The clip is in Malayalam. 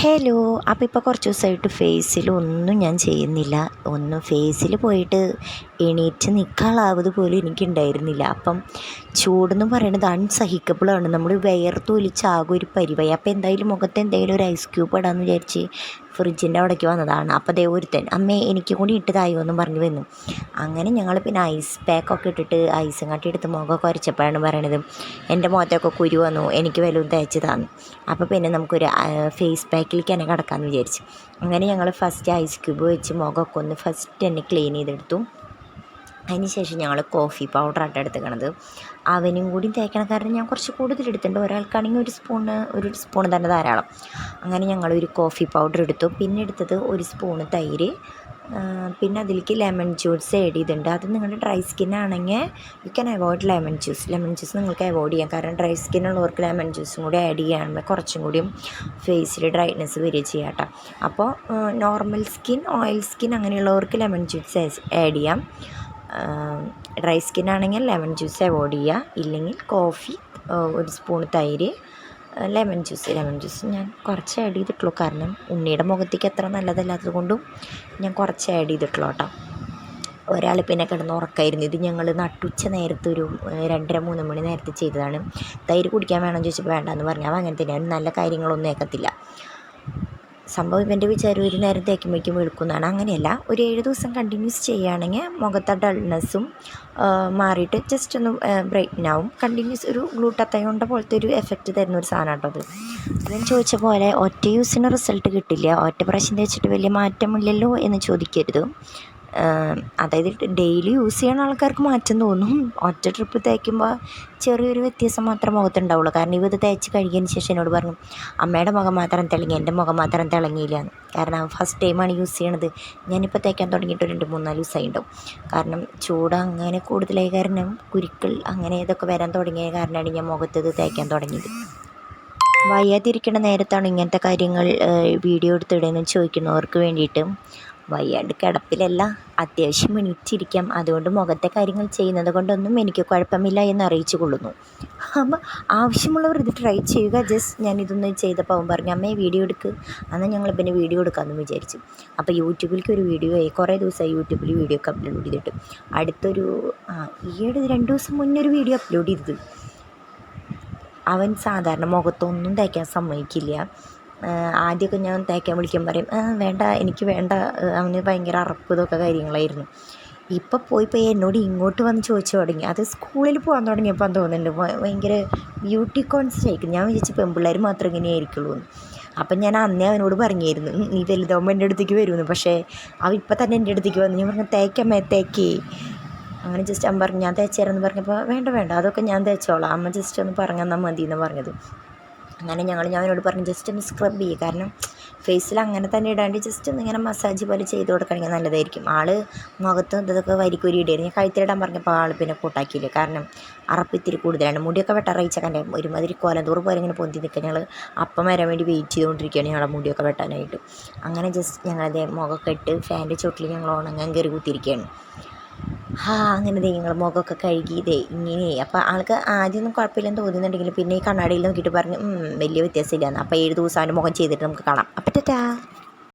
ഹലോ. അപ്പോൾ ഇപ്പോൾ കുറച്ച് ദിവസമായിട്ട് ഫേസിലൊന്നും ഞാൻ ചെയ്യുന്നില്ല. ഒന്നും ഫേസിൽ പോയിട്ട് എണീറ്റ് നിൽക്കാനുള്ളത് പോലും എനിക്കുണ്ടായിരുന്നില്ല. അപ്പം ചൂടെന്ന് പറയുന്നത് അൺസഹിക്കബിളാണ്. നമ്മൾ വിയർത്തൊലിച്ചാകെ ഒരു പരിവായി. അപ്പോൾ എന്തായാലും മുഖത്ത് എന്തെങ്കിലും ഒരു ഐസ് ക്യൂബ് ഇടാമെന്ന് വിചാരിച്ച് ഫ്രിഡ്ജിൻ്റെ അവിടേക്ക് വന്നതാണ്. അപ്പോൾ ദേ ഒരുത്തൻ അമ്മേ എനിക്കും കൂടി ഇട്ട് തായോ എന്നും പറഞ്ഞു വന്നു. അങ്ങനെ ഞങ്ങൾ പിന്നെ ഐസ് പാക്കൊക്കെ ഇട്ടിട്ട് ഐസും കാട്ടി എടുത്ത് മുഖമൊക്കെ ഉരച്ചപ്പോഴാണ് പറയണത് എൻ്റെ മുഖത്തൊക്കെ കുരു വന്നു, എനിക്ക് വല്ലതും തേച്ച് തന്നു. അപ്പോൾ പിന്നെ നമുക്കൊരു ഫേസ് പാക്കിലേക്ക് തന്നെ കിടക്കാമെന്ന് വിചാരിച്ചു. അങ്ങനെ ഞങ്ങൾ ഫസ്റ്റ് ഐസ് ക്യൂബ് വെച്ച് മുഖമൊക്കെ ഒന്ന് ഫസ്റ്റ് തന്നെ ക്ലീൻ ചെയ്തെടുത്തു. അതിന് ശേഷം ഞങ്ങൾ കോഫി പൗഡറായിട്ട് എടുത്തേക്കണത്. അവനും കൂടി തേക്കണം, കാരണം ഞാൻ കുറച്ച് കൂടുതൽ എടുത്തിട്ടുണ്ട്. ഒരാൾക്കാണെങ്കിൽ ഒരു സ്പൂണ് തന്നെ ധാരാളം. അങ്ങനെ ഞങ്ങളൊരു കോഫി പൗഡർ എടുത്തു. പിന്നെ എടുത്തത് ഒരു സ്പൂണ് തൈര്, പിന്നെ അതിലേക്ക് ലെമൺ ജ്യൂസ് ആഡ് ചെയ്തിട്ടുണ്ട്. അത് നിങ്ങളുടെ ഡ്രൈ സ്കിന്നാണെങ്കിൽ you can avoid lemon juice നിങ്ങൾക്ക് അവോയ്ഡ് ചെയ്യാം. കാരണം ഡ്രൈ സ്കിന്നുള്ളവർക്ക് ലെമൺ ജ്യൂസും കൂടി ആഡ് ചെയ്യുകയാണെങ്കിൽ കുറച്ചും കൂടിയും ഫേസിൽ ഡ്രൈനെസ് വരിക ചെയ്യാം കേട്ടോ. അപ്പോൾ നോർമൽ സ്കിൻ, ഓയിൽ സ്കിൻ അങ്ങനെയുള്ളവർക്ക് ലെമൺ ജ്യൂസ് ആഡ് ചെയ്യാം. ഡ്രൈ സ്കിന്നാണെങ്കിൽ ലെമൺ ജ്യൂസ് അവോയ്ഡ് ചെയ്യുക. ഇല്ലെങ്കിൽ കോഫി, ഒരു സ്പൂൺ തൈര്, ലെമൺ ജ്യൂസ് ഞാൻ കുറച്ച് ആഡ് ചെയ്തിട്ടുള്ളൂ. കാരണം ഉണ്ണിയുടെ മുഖത്തേക്ക് അത്ര നല്ലതല്ലാത്തത് കൊണ്ടും ഞാൻ കുറച്ച് ആഡ് ചെയ്തിട്ടുള്ളൂ കേട്ടോ. ഒരാൾ പിന്നെ കിടന്ന് ഉറക്കമായിരുന്നു. ഇത് ഞങ്ങൾ നട്ടുച്ച നേരത്തെ ഒരു 2:30-3 മണി നേരത്തെ ചെയ്തതാണ്. തൈര് കുടിക്കാൻ വേണമെന്ന് ചോദിച്ചപ്പോൾ വേണ്ടെന്ന് പറഞ്ഞു. അവൻ അങ്ങനെ തന്നെ, നല്ല കാര്യങ്ങളൊന്നും ഏക്കത്തില്ല. സംഭവം ഇവൻ്റെ വിചാരം ഒരു നേരം തേക്കുമ്പോഴേക്കും വെളുക്കുന്നതാണ്. അങ്ങനെയല്ല, ഒരു 7 ദിവസം കണ്ടിന്യൂസ് ചെയ്യുകയാണെങ്കിൽ മുഖത്തെ ഡൾനെസ്സും മാറിയിട്ട് ജസ്റ്റ് ഒന്ന് ബ്രൈറ്റൻ ആവും. കണ്ടിന്യൂസ് ഒരു ഗ്ലൂട്ടാത്തയോണ്ട പോലത്തെ ഒരു എഫക്റ്റ് തരുന്ന ഒരു സാധനം കേട്ടോ അത്. ഞാൻ ചോദിച്ച പോലെ ഒറ്റ യൂസിന് റിസൾട്ട് കിട്ടില്ല. ഒറ്റ പ്രാവശ്യം തേച്ചിട്ട് വലിയ മാറ്റമില്ലല്ലോ എന്ന് ചോദിക്കരുത്. അതായത് ഡെയിലി യൂസ് ചെയ്യുന്ന ആൾക്കാർക്ക് മാറ്റം തോന്നും. ഒറ്റ ട്രിപ്പ് തേക്കുമ്പോൾ ചെറിയൊരു വ്യത്യാസം മാത്രം മുഖത്തുണ്ടാവുള്ളൂ. കാരണം ഇത് തേച്ച് കഴിയുന്നതിന് ശേഷം എന്നോട് പറഞ്ഞു അമ്മയുടെ മുഖം മാത്രം തിളങ്ങി, എൻ്റെ മുഖം മാത്രം തിളങ്ങിയില്ല എന്ന്. കാരണം ഫസ്റ്റ് ടൈമാണ് യൂസ് ചെയ്യണത്. ഞാനിപ്പോൾ തേക്കാൻ തുടങ്ങിയിട്ട് 2-3-4 ദിവസമായി ഉണ്ടാവും. കാരണം ചൂട് അങ്ങനെ കൂടുതലായ കാരണം കുരുക്കൾ അങ്ങനെ ഇതൊക്കെ വരാൻ തുടങ്ങിയ കാരണമാണ് ഞാൻ മുഖത്തത് തേക്കാൻ തുടങ്ങിയത്. വയ്യാതിരിക്കണ നേരത്താണ് ഇങ്ങനത്തെ കാര്യങ്ങൾ വീഡിയോ എടുത്തിടുന്നതെന്ന് ചോദിക്കുന്നവർക്ക് വേണ്ടിയിട്ട്. വയ്യാണ്ട് കിടപ്പിലല്ല, അത്യാവശ്യം എണീറ്റിരിക്കാം. അതുകൊണ്ട് മുഖത്തെ കാര്യങ്ങൾ ചെയ്യുന്നത് കൊണ്ടൊന്നും എനിക്ക് കുഴപ്പമില്ല എന്ന് അറിയിച്ചു കൊള്ളുന്നു. അപ്പം ആവശ്യമുള്ളവർ ഇത് ട്രൈ ചെയ്യുക. ജസ്റ്റ് ഞാനിതൊന്ന് ചെയ്തപ്പോൾ അവൻ പറഞ്ഞു അമ്മയെ വീഡിയോ എടുക്ക്. എന്നാൽ ഞങ്ങൾ പിന്നെ വീഡിയോ എടുക്കാമെന്ന് വിചാരിച്ചു. അപ്പോൾ യൂട്യൂബിലേക്ക് ഒരു വീഡിയോ കുറേ ദിവസമായി യൂട്യൂബിൽ വീഡിയോ ഒക്കെ അപ്ലോഡ് ചെയ്തിട്ട്. അടുത്തൊരു 2 ദിവസം മുന്നേ ഒരു വീഡിയോ അപ്ലോഡ് ചെയ്തത്. അവൻ സാധാരണ മുഖത്തൊന്നും തേക്കാൻ സമ്മതിക്കില്ല. ആദ്യമൊക്കെ ഞാൻ തേക്കാൻ വിളിക്കാൻ പറയും, വേണ്ട എനിക്ക് വേണ്ട. അവന് ഭയങ്കര അറപ്പ് ഇതൊക്കെ കാര്യങ്ങളായിരുന്നു. ഇപ്പോൾ പോയിപ്പോൾ എന്നോട് ഇങ്ങോട്ട് വന്ന് ചോദിച്ചു തുടങ്ങി. അത് സ്കൂളിൽ പോകാൻ തുടങ്ങിയപ്പോൾ തോന്നുന്നുണ്ട് ഭയങ്കര ബ്യൂട്ടി കോൺഷ്യസ് ആയിരിക്കും. ഞാൻ വിചാരിച്ചു പെൺപിള്ളേർ മാത്രം ഇങ്ങനെ ആയിരിക്കുള്ളൂ എന്ന്. അപ്പം ഞാൻ അന്നേ അവനോട് പറഞ്ഞിരുന്നു നീ വലുതാവുമ്പോൾ എൻ്റെ അടുത്തേക്ക് വരുമെന്ന്. പക്ഷേ അവൻ ഇപ്പം തന്നെ എൻ്റെ അടുത്തേക്ക് വന്നു. ഞാൻ പറഞ്ഞു തേക്കമ്മേ തേക്കേ. അങ്ങനെ ജസ്റ്റ് അമ്മ പറഞ്ഞു ഞാൻ തേച്ചേരെന്ന് പറഞ്ഞപ്പോൾ വേണ്ട അതൊക്കെ ഞാൻ തേച്ചോളാം, അമ്മ ജസ്റ്റ് ഒന്ന് പറഞ്ഞാൽ മതി എന്ന് പറഞ്ഞത്. അങ്ങനെ ഞാനോട് പറഞ്ഞു ജസ്റ്റ് ഒന്ന് സ്ക്രബ് ചെയ്യുക. കാരണം ഫേസിൽ അങ്ങനെ തന്നെ ഇടാണ്ട് ജസ്റ്റ് ഒന്ന് ഇങ്ങനെ മസാജ് പോലെ ചെയ്ത് കൊടുക്കണമെങ്കിൽ നല്ലതായിരിക്കും. മുഖത്ത് ഇതൊക്കെ വരിക്കൊരി ഇടായിരുന്നു. ഞാൻ കഴുത്തിലിടാൻ പറഞ്ഞപ്പോൾ പിന്നെ കൂട്ടാക്കിയില്ല. കാരണം അറപ്പിത്തിരി കൂടുതലാണ്. മുടിയൊക്കെ വെട്ടാറയിച്ചക്കൻ്റെ ഒരുമാതിരി കോലന്തൂറ് പോലെ ഇങ്ങനെ പൊന്തി നിൽക്കുക. ഞങ്ങൾ അപ്പം വരാൻ വേണ്ടി വെയിറ്റ് ചെയ്തുകൊണ്ടിരിക്കുകയാണ് ഞങ്ങളുടെ മുടിയൊക്കെ വെട്ടാനായിട്ട്. അങ്ങനെ ജസ്റ്റ് ഞങ്ങളത് മുഖമൊക്കെ ഇട്ട് ഫാൻ്റെ ചോട്ടിൽ ഞങ്ങൾ ഉണങ്ങാൻ കയറി കുത്തിയിരിക്കുകയാണ്. അങ്ങനെ ഞങ്ങൾ മുഖമൊക്കെ കഴുകി ഇങ്ങനെ. അപ്പോൾ ആൾക്ക് ആദ്യമൊന്നും കുഴപ്പമില്ലെന്ന് തോന്നുന്നുണ്ടെങ്കിൽ പിന്നെ ഈ കണ്ണാടിയിൽ നോക്കിയിട്ട് പറഞ്ഞു വലിയ വ്യത്യാസമില്ല എന്ന്. അപ്പോൾ 7 ദിവസം അവൻ്റെ മുഖം ചെയ്തിട്ട് നമുക്ക് കാണാം. അപ്പോൾ ടാറ്റാ.